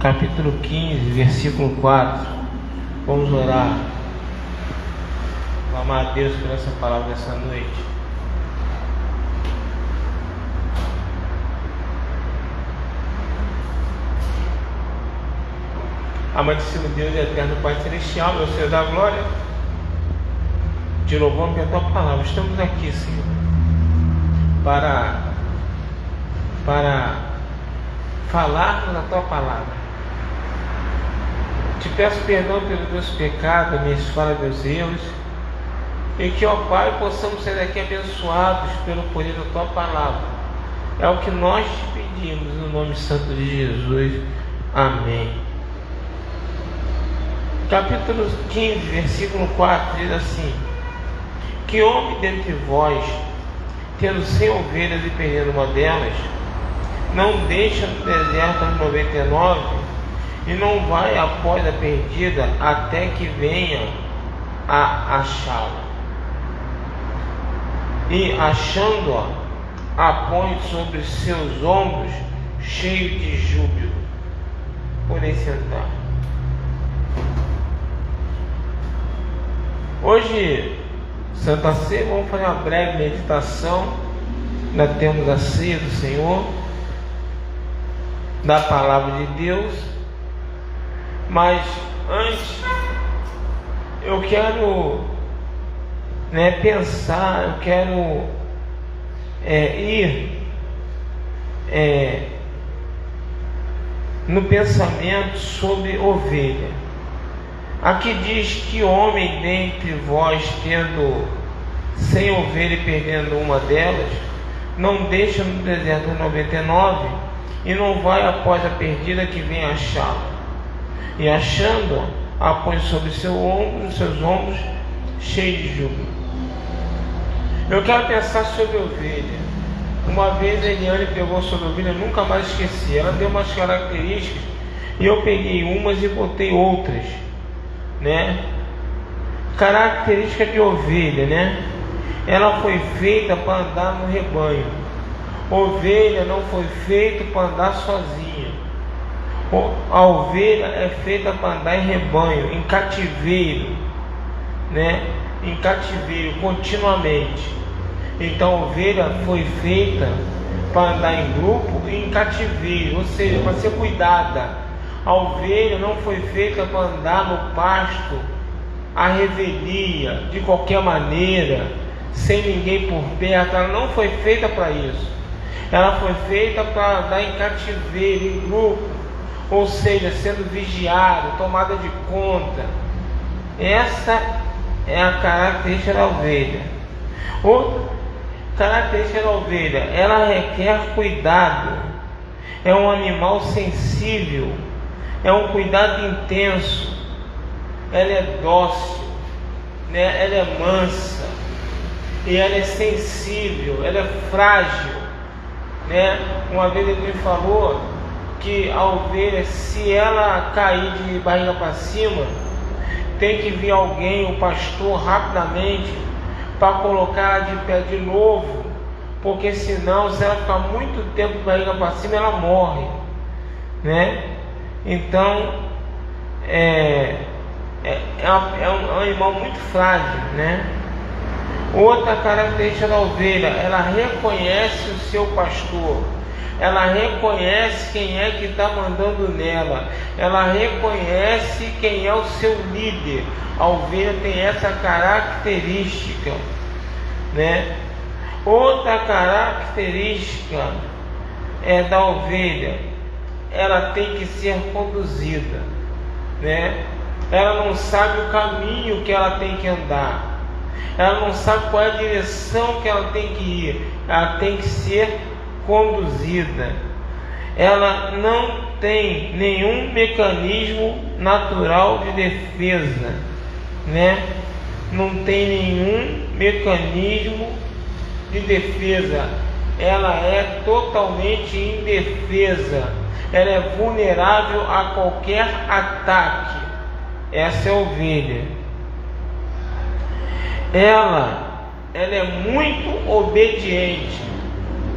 capítulo 15, versículo 4. Vamos orar. Clamar a Deus por essa palavra dessa noite. Amantíssimo Deus e eterno Pai Celestial, meu Senhor da glória, te louvamos pela tua palavra. Estamos aqui, Senhor, para falarmos a tua palavra. Te peço perdão pelos meus pecados, minhas falhas, meus erros, e que, ó Pai, possamos ser daqui abençoados pelo poder da tua palavra. É o que nós te pedimos, no nome santo de Jesus. Amém. Capítulo 15, versículo 4 diz assim: que homem dentre vós, tendo 100 ovelhas e perdendo uma delas, não deixa no deserto as 99 e não vai após a perdida até que venha a achá-la, e achando-a, a põe sobre seus ombros, cheio de júbilo. Podem sentar. Hoje, Santa Ceia, vamos fazer uma breve meditação. Ainda temos a ceia do Senhor, da palavra de Deus. Mas antes, eu quero pensar, eu quero ir no pensamento sobre ovelha. Aqui diz que homem dentre vós, tendo 100 ovelhas e perdendo uma delas, não deixa no deserto 99 e não vai após a perdida que vem achá-la, e achando-a, a põe sobre seus ombros, cheio de júbilo. Eu quero pensar sobre ovelha. Uma vez a Eliane pegou sobre a ovelha, eu nunca mais esqueci. Ela deu umas características e eu peguei umas e botei outras, Característica de ovelha, Ela foi feita para andar no rebanho. Ovelha não foi feita para andar sozinha. A ovelha é feita para andar em rebanho, em cativeiro, Em cativeiro continuamente. Então a ovelha foi feita para andar em grupo e em cativeiro, ou seja, para ser cuidada. A ovelha não foi feita para andar no pasto, à revelia, de qualquer maneira, sem ninguém por perto. Ela não foi feita para isso. Ela foi feita para andar em cativeiro, em grupo, ou seja, sendo vigiado, tomada de conta. Essa é a característica da ovelha. Outra característica da ovelha, ela requer cuidado. É um animal sensível, é um cuidado intenso. Ela é dócil, ela é mansa, e ela é sensível, ela é frágil, Uma vez ele me falou que a ovelha, se ela cair de barriga para cima, tem que vir alguém, o pastor, rapidamente, para colocar de pé de novo, porque senão, se ela ficar muito tempo de barriga para cima, ela morre, Então, é um animal muito frágil, Outra característica da ovelha, ela reconhece o seu pastor. Ela reconhece quem é que está mandando nela. Ela reconhece quem é o seu líder. A ovelha tem essa característica, Outra característica da ovelha, ela tem que ser conduzida, Ela não sabe o caminho que ela tem que andar. Ela não sabe qual é a direção que ela tem que ir. Ela tem que ser conduzida. Ela não tem nenhum mecanismo natural de defesa, Não tem nenhum mecanismo de defesa. Ela é totalmente indefesa. Ela é vulnerável a qualquer ataque. Essa é a ovelha. Ela é muito obediente.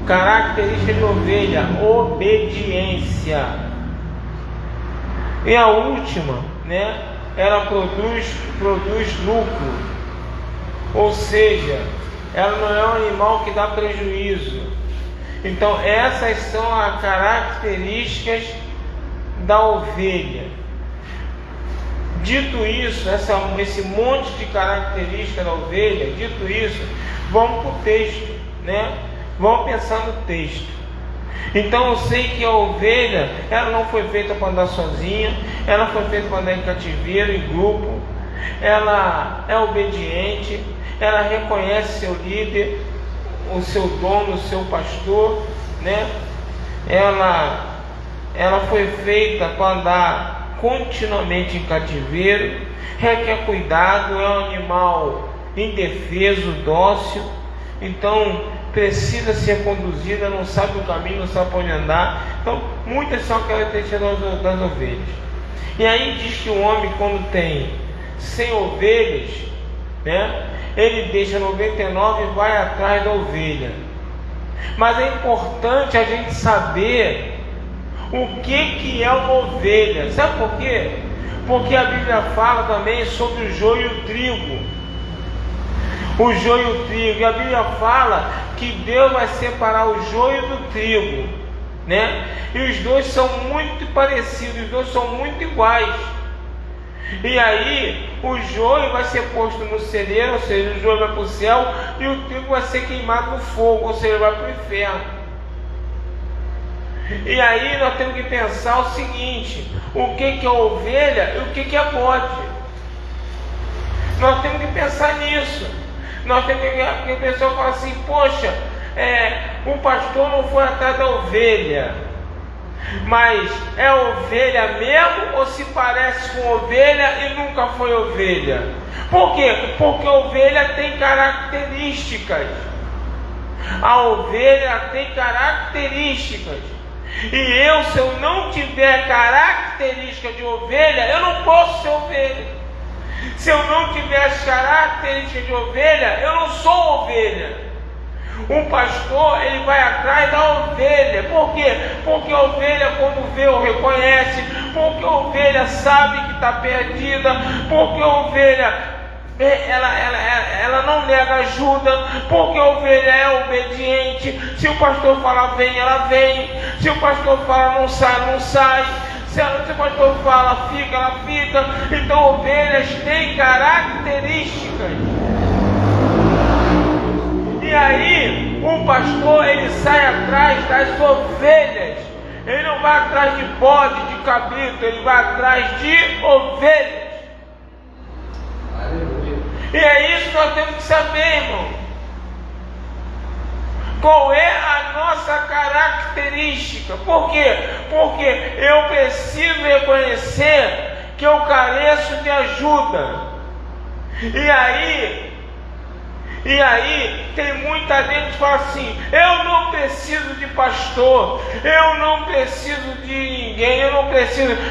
Característica de ovelha: obediência. E a última, né, ela produz lucro, ou seja, ela não é um animal que dá prejuízo. Então essas são as características da ovelha. Dito isso, esse monte de características da ovelha, dito isso, vamos para o texto, né? Vamos pensar no texto. Então eu sei que a ovelha, ela não foi feita para andar sozinha, ela foi feita para andar em cativeiro, em grupo, ela é obediente, ela reconhece seu líder, o seu dono, o seu pastor, né? Ela foi feita para andar continuamente em cativeiro, requer cuidado, é um animal indefeso, dócil, então precisa ser conduzida, não sabe o caminho, não sabe para onde andar. Então muitas são as características das ovelhas. E aí diz que o homem, quando tem 100 ovelhas, né, ele deixa 99 e vai atrás da ovelha. Mas é importante a gente saber o que é uma ovelha. Sabe por quê? Porque a Bíblia fala também sobre o joio e o trigo. O joio e o trigo. E a Bíblia fala que Deus vai separar o joio do trigo, né? E os dois são muito parecidos, os dois são muito iguais. E aí o joio vai ser posto no celeiro, ou seja, o joio vai para o céu, e o trigo vai ser queimado no fogo, ou seja, vai para o inferno. E aí nós temos que pensar o seguinte: o que é ovelha e o que é bode? Nós temos que pensar nisso. Nós temos que a pessoa fala assim: poxa, o pastor não foi atrás da ovelha, mas é ovelha mesmo ou se parece com ovelha e nunca foi ovelha? Por quê? Porque a ovelha tem características. A ovelha tem características. E se eu não tiver característica de ovelha, eu não posso ser ovelha. Se eu não tiver as características de ovelha, eu não sou ovelha. Um pastor, ele vai atrás da ovelha. Por quê? Porque a ovelha, quando vê, o reconhece. Porque a ovelha sabe que está perdida. Porque a ovelha, ela não nega ajuda. Porque a ovelha é obediente. Se o pastor fala vem, ela vem. Se o pastor fala não sai, não sai. Se o pastor fala fica, ela fica. Então ovelhas têm características. E aí o pastor, ele sai atrás das ovelhas. Ele não vai atrás de bode, de cabrito, ele vai atrás de ovelhas. Aleluia. E é isso que nós temos que saber, irmão. Qual é a nossa característica? Por quê? Porque eu preciso reconhecer que eu careço de ajuda. E aí tem muita gente que fala assim: eu não preciso de pastor, eu não preciso de ninguém,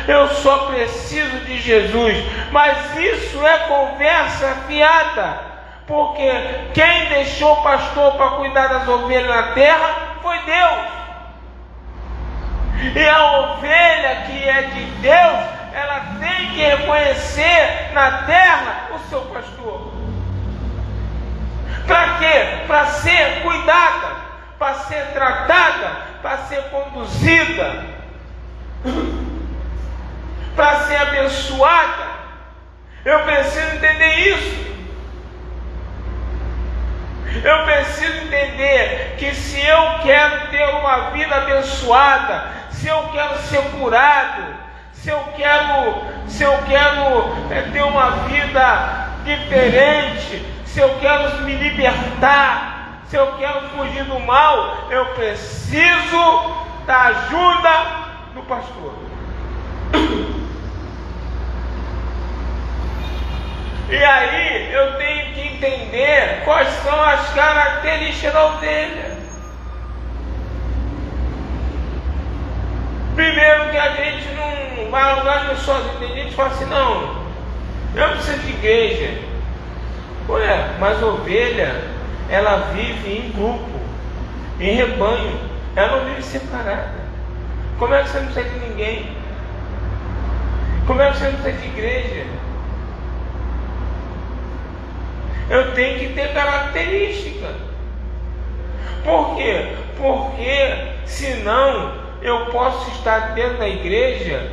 eu só preciso de Jesus. Mas isso é conversa fiada. Porque quem deixou o pastor para cuidar das ovelhas na terra foi Deus. E a ovelha que é de Deus, ela tem que reconhecer na terra o seu pastor. Para quê? Para ser cuidada, para ser tratada, para ser conduzida, para ser abençoada. Eu preciso entender isso. Eu preciso entender que se eu quero ter uma vida abençoada, se eu quero ser curado, se eu quero ter uma vida diferente, se eu quero me libertar, se eu quero fugir do mal, eu preciso da ajuda do pastor. E aí eu tenho que entender quais são as características da ovelha. Primeiro, que a gente não vai a lugar nenhum sozinho. Tem gente que fala assim: não, eu preciso de igreja. Ué, mas a ovelha, ela vive em grupo, em rebanho. Ela não vive separada. Como é que você não precisa de ninguém? Como é que você não precisa de igreja? Eu tenho que ter característica. Por quê? Porque senão eu posso estar dentro da igreja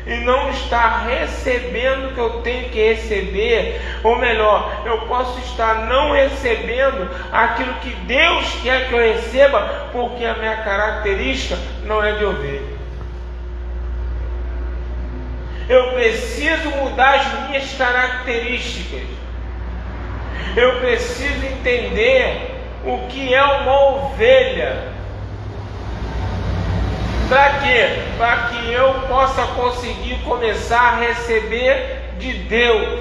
e não estar recebendo o que eu tenho que receber, ou melhor, eu posso estar não recebendo aquilo que Deus quer que eu receba, porque a minha característica não é de ovelha. Eu preciso mudar as minhas características. Eu preciso entender o que é uma ovelha. Para quê? Para que eu possa conseguir começar a receber de Deus.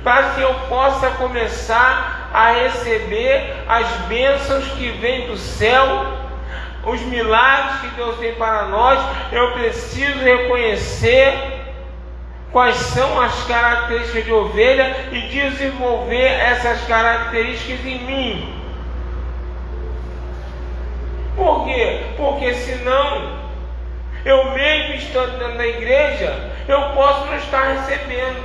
Para que eu possa começar a receber as bênçãos que vêm do céu, os milagres que Deus tem para nós. Eu preciso reconhecer quais são as características de ovelha e desenvolver essas características em mim. Por quê? Porque senão, eu mesmo estando dentro da igreja, eu posso não estar recebendo,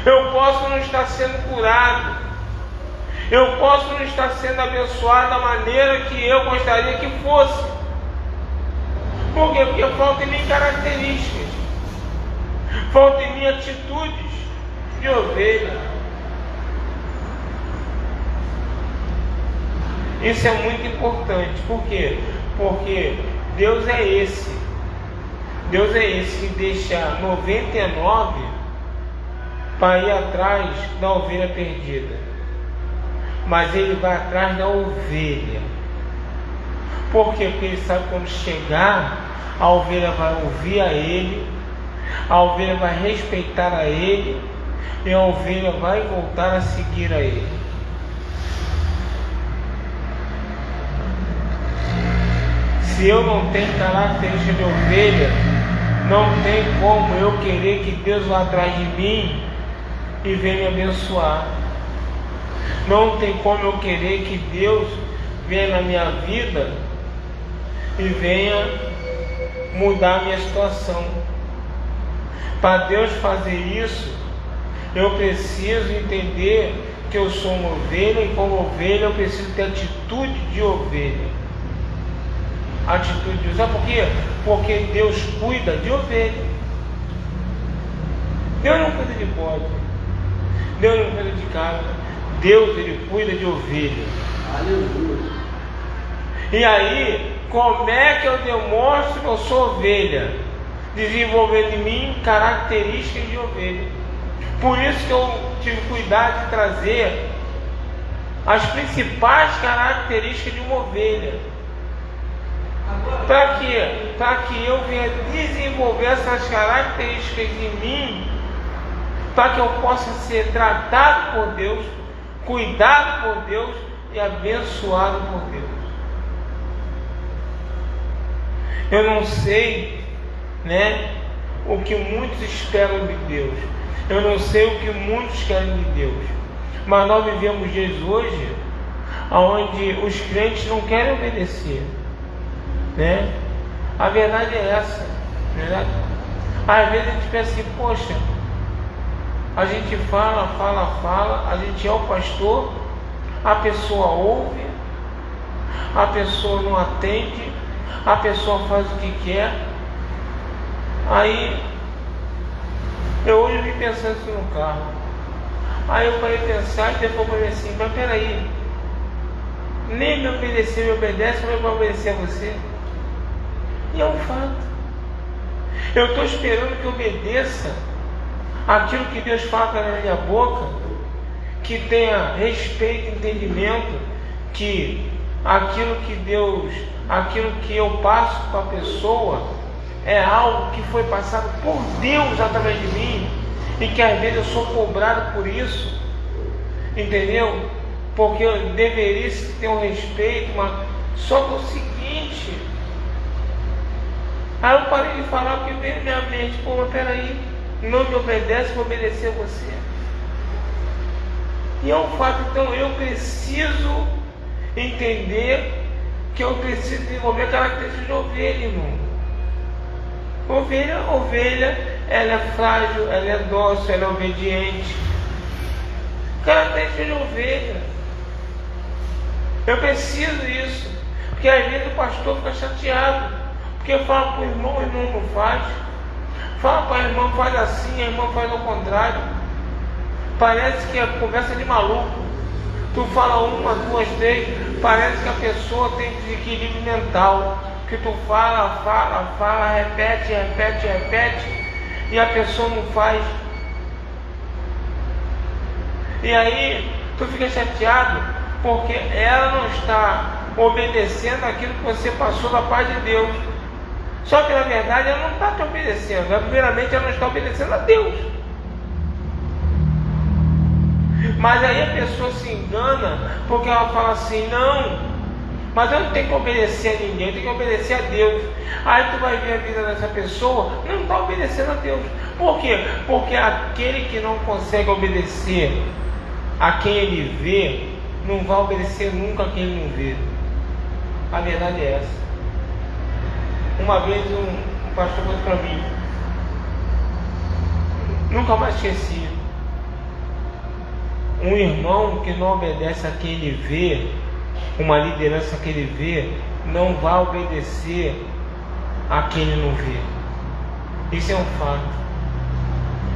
eu posso não estar sendo curado, eu posso não estar sendo abençoado da maneira que eu gostaria que fosse. Por quê? Porque falta em mim características, falta em mim atitudes de ovelha. Isso é muito importante. Por quê? Porque Deus é esse que deixa 99 para ir atrás da ovelha perdida, mas Ele vai atrás da ovelha. Por quê? Porque Ele sabe que quando chegar, a ovelha vai ouvir a Ele, a ovelha vai respeitar a Ele, e a ovelha vai voltar a seguir a Ele. Se eu não tenho característica de ovelha, não tem como eu querer que Deus vá atrás de mim e venha me abençoar. Não tem como eu querer que Deus venha na minha vida e venha mudar a minha situação. Para Deus fazer isso, eu preciso entender que eu sou uma ovelha, e como ovelha eu preciso ter atitude de ovelha. Atitude de ovelha. Sabe por quê? Porque Deus cuida de ovelha. Deus não cuida de bode, Deus não cuida de cabra, Deus Ele cuida de ovelha. Aleluia. E aí, como é que eu demonstro que eu sou ovelha? Desenvolvendo em mim características de ovelha. Por isso que eu tive cuidado de trazer as principais características de uma ovelha. Para quê? Para que eu venha desenvolver essas características em mim, para que eu possa ser tratado por Deus, cuidado por Deus e abençoado por Deus. Eu não sei, o que muitos esperam de Deus. Eu não sei o que muitos querem de Deus. Mas nós vivemos dias hoje onde os crentes não querem obedecer. A verdade é essa. Às vezes a gente pensa assim, poxa, a gente fala, a gente é o pastor, a pessoa ouve, a pessoa não atende, a pessoa faz o que quer. Aí eu hoje vim pensando isso no carro. Aí eu parei de pensar e depois falei assim, mas peraí, nem me obedecer me obedece, mas vai obedecer a você. E é um fato. Eu estou esperando que obedeça aquilo que Deus fala na minha boca, que tenha respeito e entendimento, que aquilo que eu passo para a pessoa é algo que foi passado por Deus através de mim, e que às vezes eu sou cobrado por isso, entendeu? Porque eu deveria ter um respeito, mas só que é o seguinte, aí eu parei de falar porque veio na minha mente, pô, mas peraí, não me obedece, vou obedecer a você. E é um fato. Então eu preciso entender que eu preciso desenvolver características de ovelha, irmão. Ovelha, ela é frágil, ela é dócil, ela é obediente. Característica de ovelha. Eu preciso disso. Porque às vezes o pastor fica chateado. Porque fala para o irmão não faz. Fala para a irmã, faz assim, a irmã faz ao contrário. Parece que é conversa de maluco. Tu fala uma, duas, três, parece que a pessoa tem desequilíbrio mental. Que tu fala, repete, e a pessoa não faz. E aí tu fica chateado porque ela não está obedecendo aquilo que você passou da parte de Deus. Só que na verdade ela não está te obedecendo. Primeiramente ela não está obedecendo a Deus. Mas aí a pessoa se engana porque ela fala assim: não, mas eu não tenho que obedecer a ninguém, eu tenho que obedecer a Deus. Aí tu vai ver a vida dessa pessoa, não está obedecendo a Deus. Por quê? Porque aquele que não consegue obedecer a quem ele vê, não vai obedecer nunca a quem ele não vê. A verdade é essa. Uma vez um pastor falou para mim, nunca mais esqueci: um irmão que não obedece a quem ele vê, uma liderança que ele vê, não vai obedecer a quem ele não vê. Isso é um fato.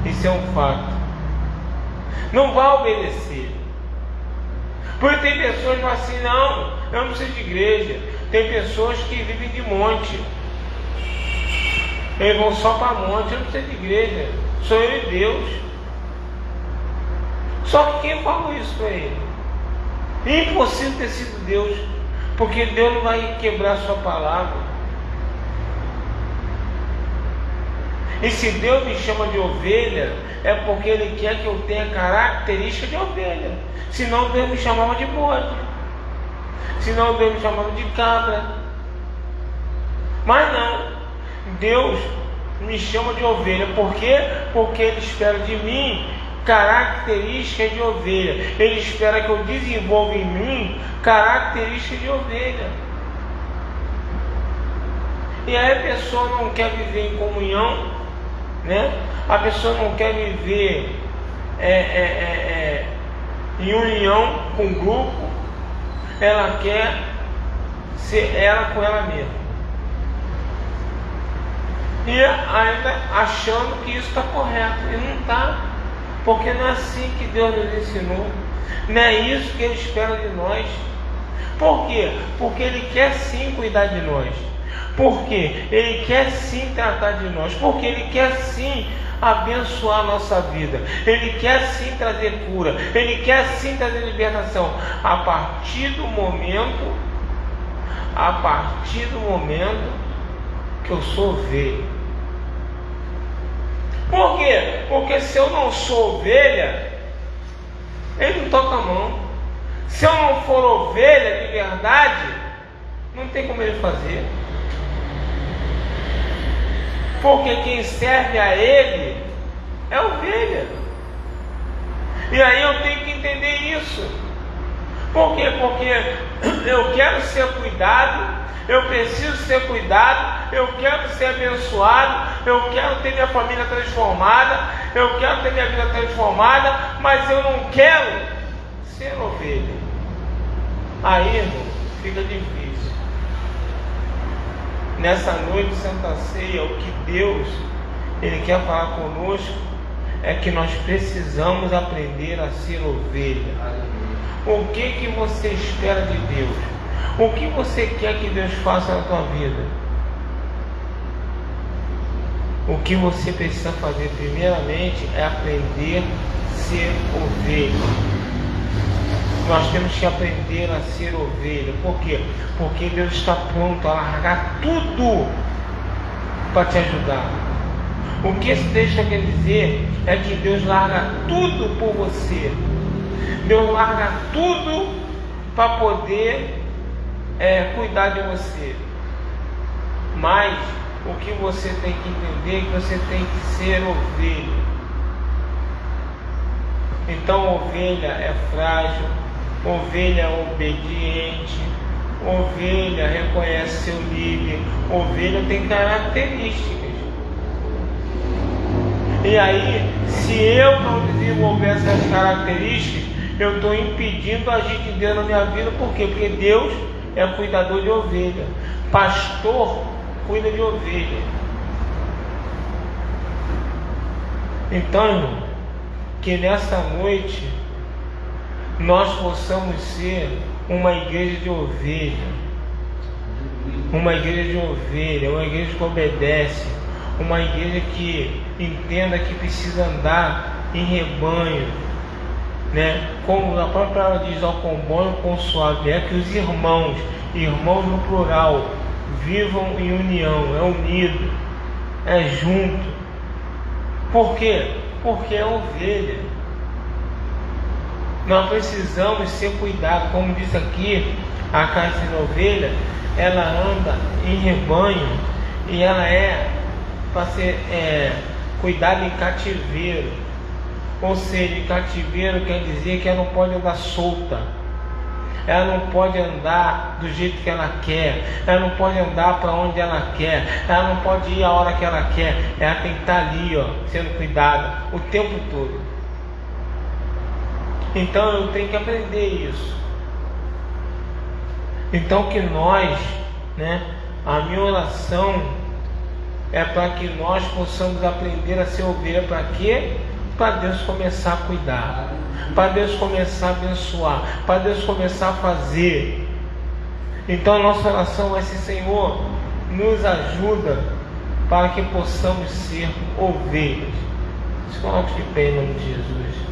Isso é um fato. Não vai obedecer. Porque tem pessoas que falam assim: não, eu não preciso de igreja. Tem pessoas que vivem de monte. Eles vão só para monte. Eu não preciso de igreja. Sou eu e Deus. Só que quem falou isso para ele? Impossível ter sido Deus. Porque Deus não vai quebrar a sua palavra. E se Deus me chama de ovelha, é porque Ele quer que eu tenha característica de ovelha. Senão Deus me chamava de bode. Senão Deus me chamava de cabra. Mas não. Deus me chama de ovelha. Por quê? Porque Ele espera de mim características de ovelha. Ele espera que eu desenvolva em mim características de ovelha. E aí a pessoa não quer viver em comunhão, né? A pessoa não quer viver em união com o grupo. Ela quer ser ela com ela mesma. E ainda achando que isso está correto. E não está. Porque não é assim que Deus nos ensinou. Não é isso que Ele espera de nós. Por quê? Porque Ele quer sim cuidar de nós. Porque Ele quer sim tratar de nós. Porque Ele quer sim abençoar a nossa vida. Ele quer sim trazer cura. Ele quer sim trazer libertação. A partir do momento que eu sou ovelha. Por quê? Porque se eu não sou ovelha, Ele não toca a mão. Se eu não for ovelha de verdade, não tem como Ele fazer. Porque quem serve a Ele é ovelha. E aí eu tenho que entender isso. Por quê? Porque eu quero ser cuidado, eu preciso ser cuidado, eu quero ser abençoado, eu quero ter minha família transformada, eu quero ter minha vida transformada, mas eu não quero ser ovelha. Aí, irmão, fica difícil. Nessa noite, Santa Ceia, o que Deus Ele quer falar conosco é que nós precisamos aprender a ser ovelha. O que você espera de Deus? O que você quer que Deus faça na tua vida? O que você precisa fazer primeiramente é aprender a ser ovelha. Nós temos que aprender a ser ovelha. Por quê? Porque Deus está pronto a largar tudo para te ajudar. O que esse texto quer dizer é que Deus larga tudo por você. Deus larga tudo para poder cuidar de você. Mas o que você tem que entender é que você tem que ser ovelha. Então ovelha é frágil, ovelha é obediente, ovelha reconhece seu líder, ovelha tem características. E aí, se eu não desenvolver essas características, eu estou impedindo a agir de Deus na minha vida. Por quê? Porque Deus é cuidador de ovelha. Pastor cuida de ovelha. Então, irmão, que nessa noite nós possamos ser uma igreja de ovelha. Uma igreja de ovelha, uma igreja que obedece, uma igreja que entenda que precisa andar em rebanho, né? Como a própria palavra diz, ao comboio com suave, é que os irmãos no plural, vivam em união, é unido, é junto. Por quê? Porque é ovelha. Nós precisamos ser cuidados, como diz aqui, a carne de ovelha, ela anda em rebanho e ela é para ser cuidada em cativeiro. Ou seja, em cativeiro quer dizer que ela não pode andar solta, ela não pode andar do jeito que ela quer, ela não pode andar para onde ela quer, ela não pode ir a hora que ela quer, ela tem que estar ali, ó, sendo cuidada o tempo todo. Então eu tenho que aprender isso. Então que nós, né, a minha oração é para que nós possamos aprender a ser ovelha. Para quê? Para Deus começar a cuidar, para Deus começar a abençoar, para Deus começar a fazer. Então a nossa oração vai ser: Senhor, nos ajuda para que possamos ser ovelhas. Se coloque de pé em nome de Jesus.